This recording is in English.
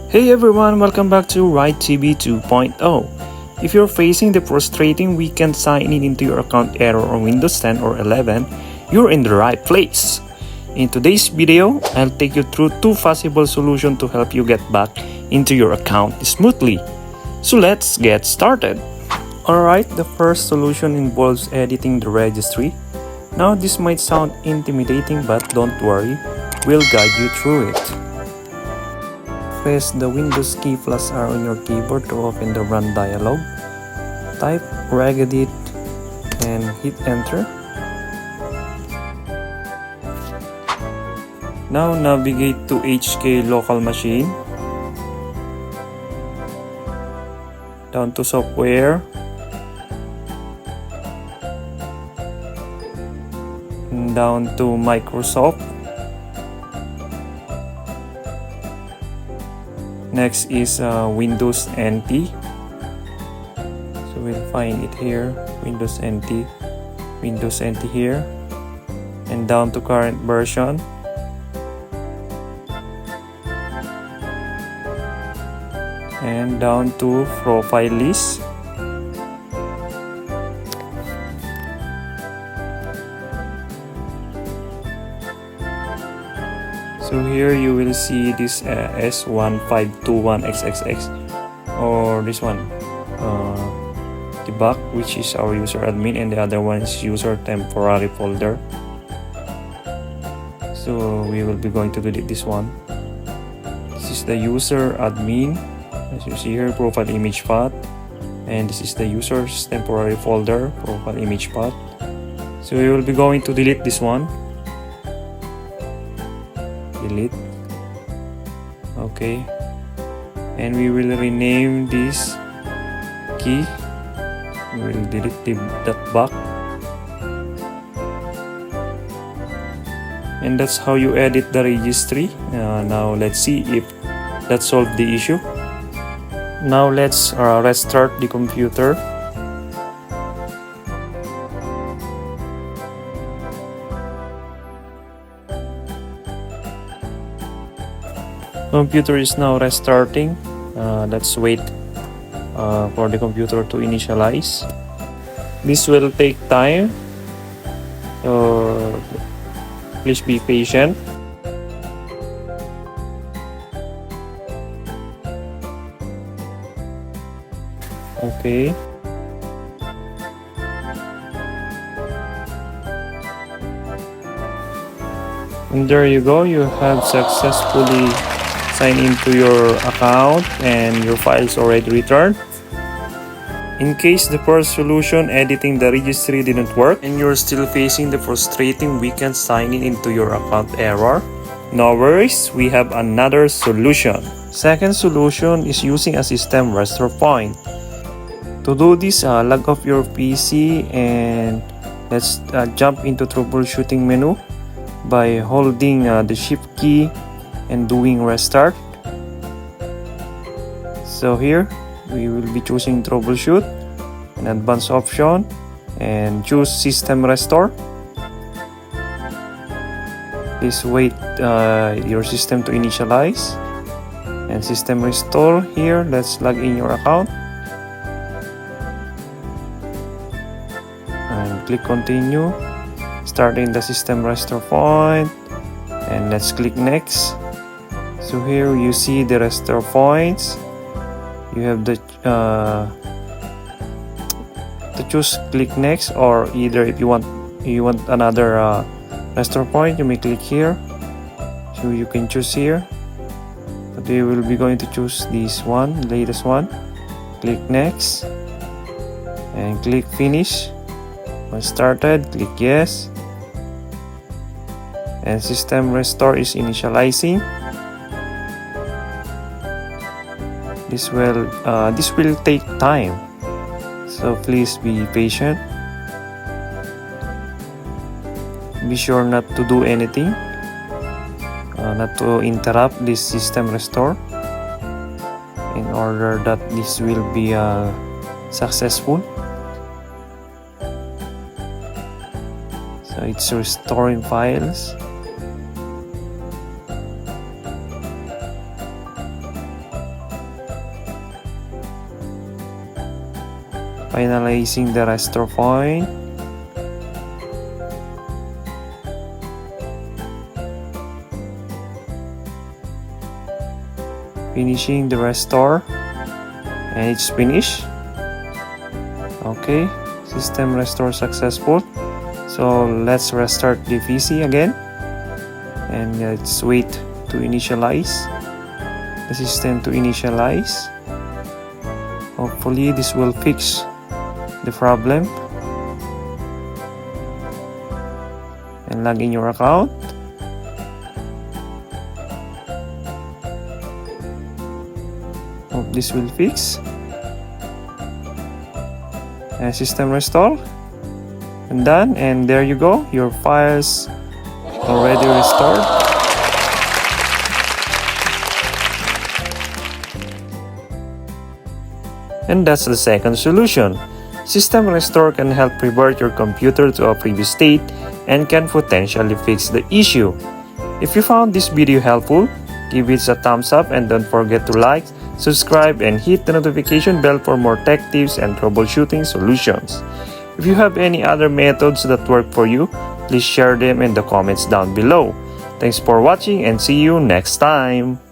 Hey everyone, welcome back to RightTV 2.0. If you're facing the frustrating weekend signing into your account error on Windows 10 or 11, you're in the right place. In today's video, I'll take you through two possible solutions to help you get back into your account smoothly. So let's get started. Alright, the first solution involves editing the registry. Now this might sound intimidating, but don't worry, we'll guide you through it. Press the Windows key +R on your keyboard to open the Run dialog. Type regedit and hit enter. Now navigate to HK local machine. Down to software. And down to Microsoft. Next is Windows NT. So we'll find it here, Windows NT here, and down to current version. And down to profile list. So here you will see this S1521XXX, or this one, debug, which is our user admin, and the other one is user temporary folder. So we will be going to delete this one. This is the user admin, as you see here, profile image path, and this is the user's temporary folder, profile image path. So we will be going to delete this one. Delete. Okay, and we will rename this key. We will delete that bug, and that's how you edit the registry. Now let's see if that solved the issue. Now let's restart the computer. Computer is now restarting. Let's wait for the computer to initialize. This will take time, so please be patient. Okay. And there you go, you have successfully sign into your account and your files already returned. In case the first solution, editing the registry, didn't work and you're still facing the frustrating weekend signing into your account error, no worries, we have another solution. Second solution is using a system restore point. To do this, log off your PC and let's jump into troubleshooting menu by holding the shift key and doing restart. So here we will be choosing troubleshoot, an advanced option, and choose system restore. Please wait your system to initialize, and system restore here. Let's log in your account and click continue, starting the system restore point, and let's click next. So here you see the restore points. You have the to choose click next, or either if you want another restore point, you may click here. So you can choose here, but we will be going to choose this one, latest one. Click next and click finish. When started, click yes, and system restore is initializing. This will take time, so please be patient. Be sure not to do anything, not to interrupt this system restore, in order that this will be successful. So it's restoring files. Finalizing the restore point. Finishing the restore. And it's finished. Okay, system restore successful. So let's restart the PC again. And let's wait to initialize the system to initialize. Hopefully this will fix the problem. And log in your account. Hope this will fix. And system restore. And done. And there you go. Your files already restored. And that's the second solution. System restore can help revert your computer to a previous state and can potentially fix the issue. If you found this video helpful, give it a thumbs up and don't forget to like, subscribe, and hit the notification bell for more tech tips and troubleshooting solutions. If you have any other methods that work for you, please share them in the comments down below. Thanks for watching and see you next time!